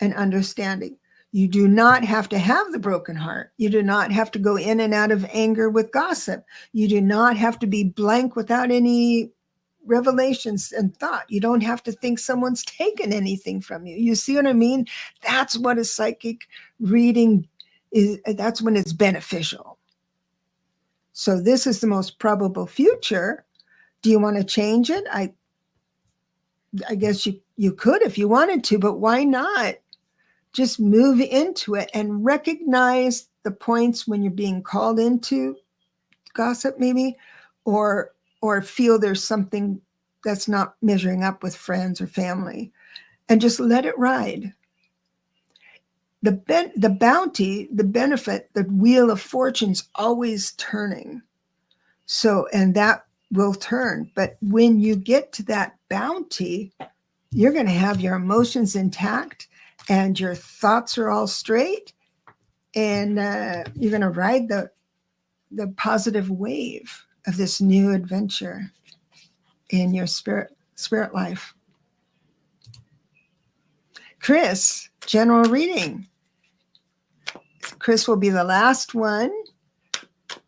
and understanding. You do not have to have the broken heart. You do not have to go in and out of anger with gossip. You do not have to be blank without any revelations and thought. You don't have to think someone's taken anything from you. You see what I mean? That's what a psychic reading is. That's when it's beneficial. So this is the most probable future. Do you want to change it? I guess you could if you wanted to, but why not? Just move into it and recognize the points when you're being called into gossip, maybe, or feel there's something that's not measuring up with friends or family, and just let it ride. The bounty, the benefit, the wheel of fortune's always turning. So, and that will turn. But when you get to that bounty, you're going to have your emotions intact and your thoughts are all straight, and you're going to ride the positive wave of this new adventure in your spirit life. Chris, general reading. Chris will be the last one,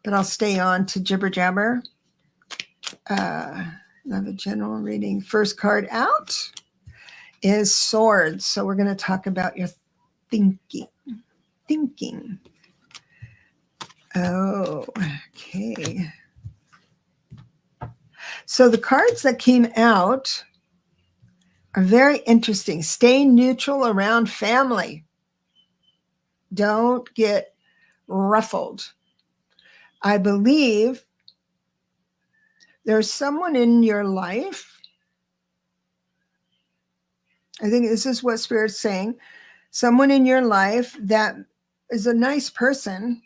but I'll stay on to jibber jabber. Love a general reading. First card out is Swords. So we're going to talk about your thinking. Oh, okay. So the cards that came out are very interesting. Stay neutral around family. Don't get ruffled. I believe there's someone in your life. I think this is what Spirit's saying. Someone in your life that is a nice person,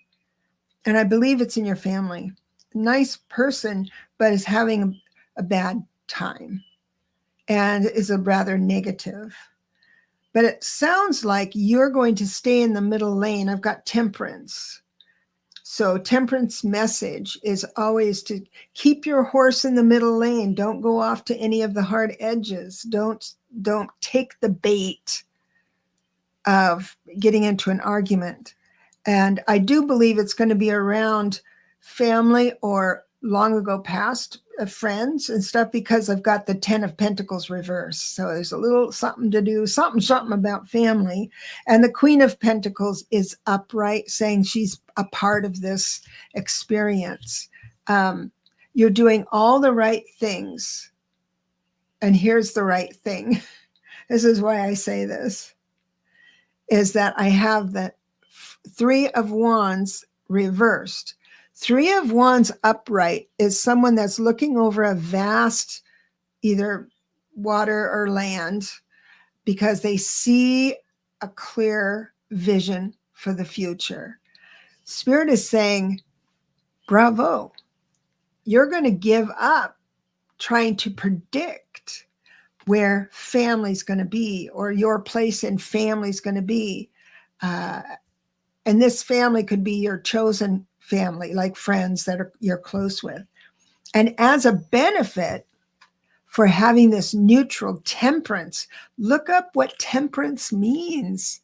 and I believe it's in your family. Nice person, but is having a bad time and is a rather negative. But it sounds like you're going to stay in the middle lane. I've got temperance. So temperance message is always to keep your horse in the middle lane. Don't go off to any of the hard edges. Don't take the bait of getting into an argument. And I do believe it's going to be around family or long ago past friends and stuff, because I've got the 10 of Pentacles reversed. So there's a little something to do, something about family. And the Queen of Pentacles is upright, saying she's a part of this experience. You're doing all the right things. And here's the right thing. This is why I say this, is that I have the 3 of Wands reversed. 3 of Wands upright is someone that's looking over a vast, either water or land, because they see a clear vision for the future. Spirit is saying, bravo, you're going to give up trying to predict where family's going to be or your place in family's going to be. And this family could be your chosen family, like friends that you're close with. And as a benefit for having this neutral temperance, look up what temperance means.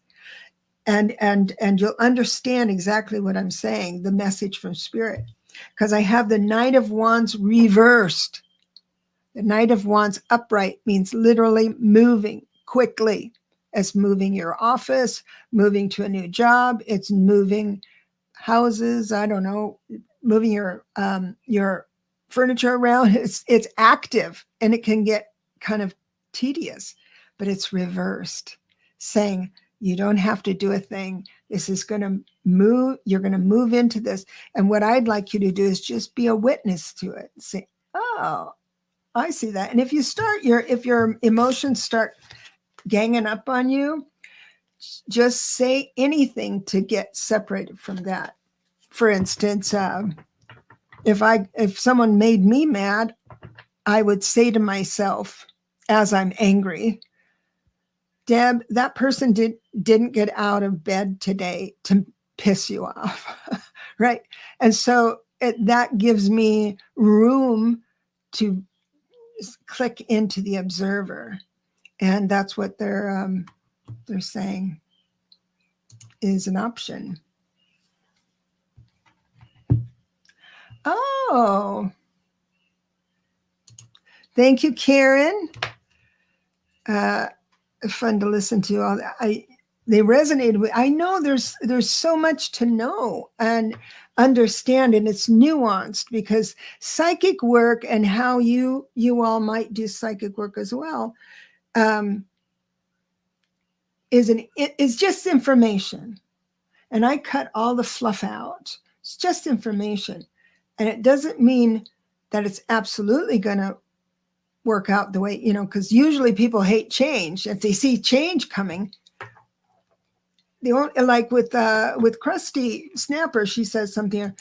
And you'll understand exactly what I'm saying, the message from Spirit. Because I have the Knight of Wands reversed. The Knight of Wands upright means literally moving quickly. It's moving your office, moving to a new job. It's moving houses. I don't know, moving your furniture around. It's active, and it can get kind of tedious, but it's reversed, saying you don't have to do a thing. This is going to move. You're going to move into this. And what I'd like you to do is just be a witness to it. Say, oh, I see that. And if your emotions start ganging up on you, just say anything to get separated from that. For instance, if someone made me mad, I would say to myself as I'm angry, Deb, that person didn't get out of bed today to piss you off, right? And so that gives me room to click into the observer, and that's what they're saying is an option. Oh, thank you, Karen. Fun to listen to. All that. They resonated with. I know there's so much to know and understand, and it's nuanced, because psychic work and how you all might do psychic work as well is just information. And I cut all the fluff out. It's just information. And it doesn't mean that it's absolutely going to work out the way, because usually people hate change. If they see change coming, they won't. Like with Krusty Snapper, she says something,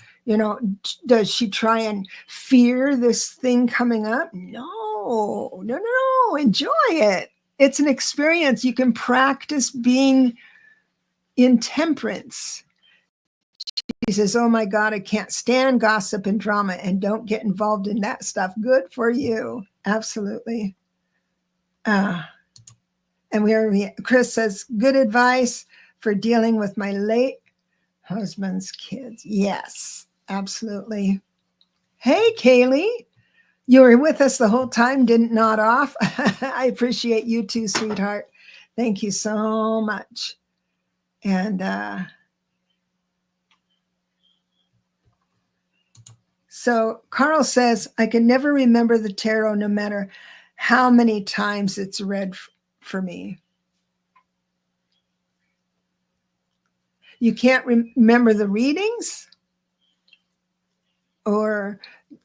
does she try and fear this thing coming up? No. Enjoy it. It's an experience. You can practice being in temperance. She says, oh my God, I can't stand gossip and drama, and don't get involved in that stuff. Good for you. Absolutely. And Chris says, good advice for dealing with my late husband's kids. Yes, absolutely. Hey, Kayleigh, you were with us the whole time, didn't nod off. I appreciate you too, sweetheart. Thank you so much. And so Carl says, I can never remember the tarot no matter how many times it's read for me. You can't remember the readings or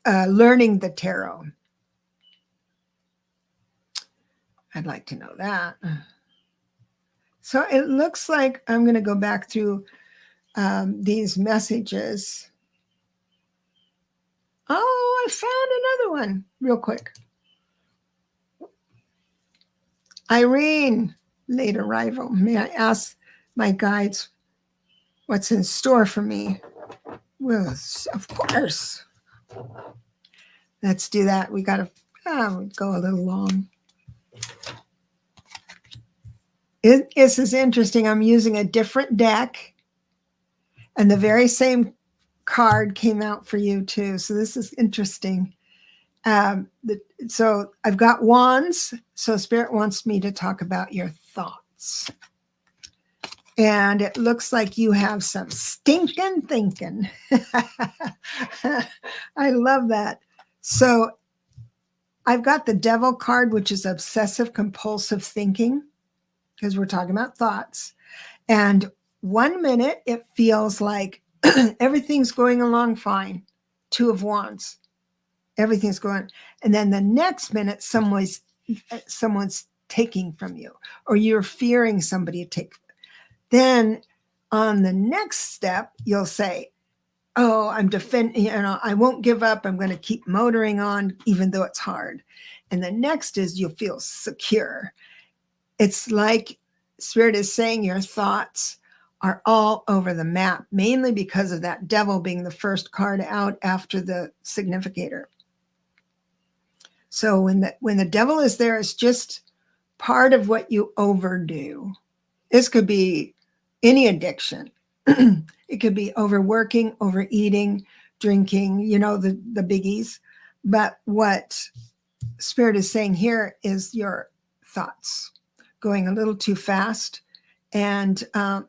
learning the tarot? I'd like to know that. So it looks like I'm going to go back through these messages. Oh, I found another one real quick. Irene, late arrival. May I ask my guides what's in store for me? Well, of course. Let's do that. We got to go a little long. This is interesting. I'm using a different deck, and the very same card came out for you too. So this is interesting. So I've got wands. So Spirit wants me to talk about your thoughts. And it looks like you have some stinking thinking. I love that. So I've got the Devil card, which is obsessive compulsive thinking, because we're talking about thoughts. And 1 minute, it feels like everything's going along fine. 2 of Wands. Everything's going. And then the next minute, someone's taking from you, or you're fearing somebody to take. Then on the next step, you'll say, oh, I'm defending, I won't give up. I'm going to keep motoring on, even though it's hard. And the next is you'll feel secure. It's like Spirit is saying your thoughts are all over the map, mainly because of that Devil being the first card out after the significator. So when the Devil is there, it's just part of what you overdo. This could be any addiction. It could be overworking, overeating, drinking, the biggies. But what Spirit is saying here is your thoughts going a little too fast and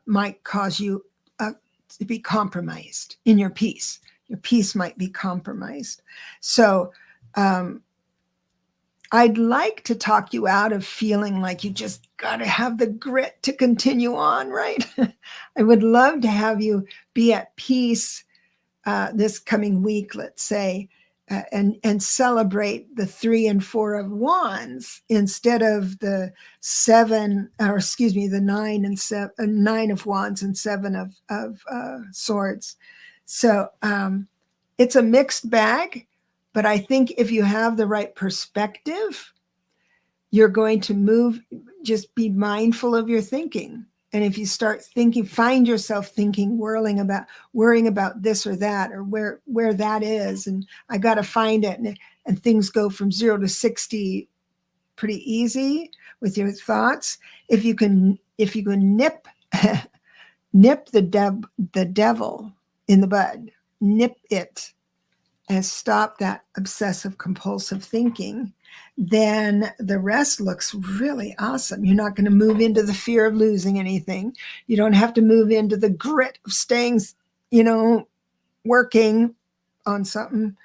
might cause you to be compromised in your peace. Your peace might be compromised. So I'd like to talk you out of feeling like you just got to have the grit to continue on, right? I would love to have you be at peace this coming week, let's say, and celebrate the 3 and 4 of Wands instead of the 9 of Wands and 7 of Swords. So it's a mixed bag. But I think if you have the right perspective, you're going to move, just be mindful of your thinking. And if you start thinking, find yourself thinking, worrying about this or that, or where that is, and I got to find it. And things go from 0 to 60 pretty easy with your thoughts. If you can nip the Devil in the bud, nip it, and stop that obsessive compulsive thinking, then the rest looks really awesome. You're not going to move into the fear of losing anything. You don't have to move into the grit of staying, working on something,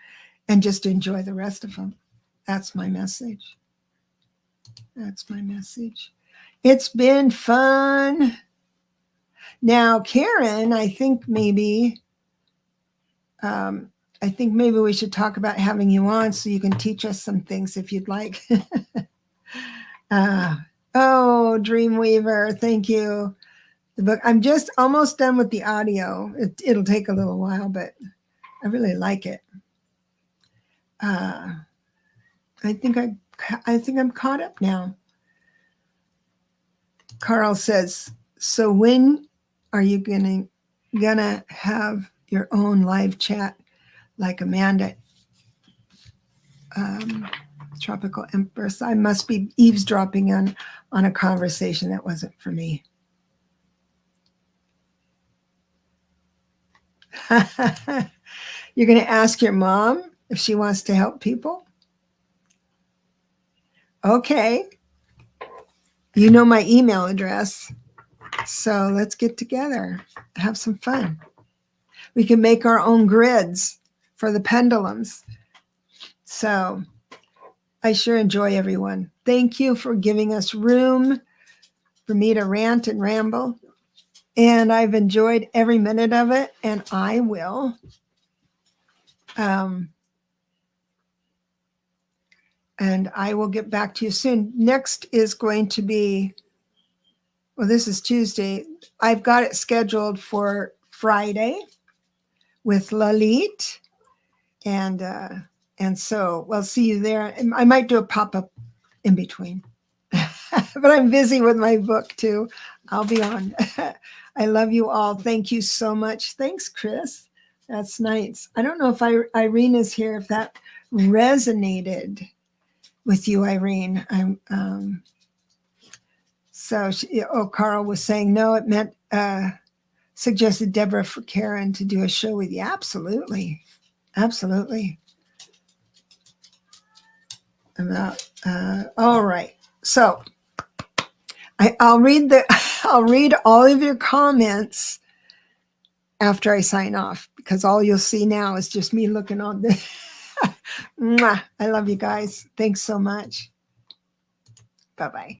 and just enjoy the rest of them. That's my message. That's my message. It's been fun. Now, Karen, I think maybe we should talk about having you on so you can teach us some things if you'd like. Dreamweaver, thank you. The book. I'm just almost done with the audio. It'll take a little while, but I really like it. I think I'm caught up now. Carl says, so when are you gonna have your own live chat like Amanda, Tropical Empress? I must be eavesdropping on a conversation that wasn't for me. You're going to ask your mom if she wants to help people? Okay. You know my email address. So let's get together, have some fun. We can make our own grids for the pendulums. So I sure enjoy everyone. Thank you for giving us room for me to rant and ramble. And I've enjoyed every minute of it, and I will get back to you soon. Next is going to be, well, this is Tuesday. I've got it scheduled for Friday with Lalit. And so we'll see you there. I might do a pop-up in between, but I'm busy with my book too. I'll be on. I love you all. Thank you so much. Thanks, Chris. That's nice. I don't know if Irene is here, if that resonated with you, Irene. Carl was saying, no, it meant, suggested Deborah for Karen to do a show with you. Absolutely. Absolutely. All right. So I'll read all of your comments after I sign off, because all you'll see now is just me looking on the. I love you guys. Thanks so much. Bye-bye.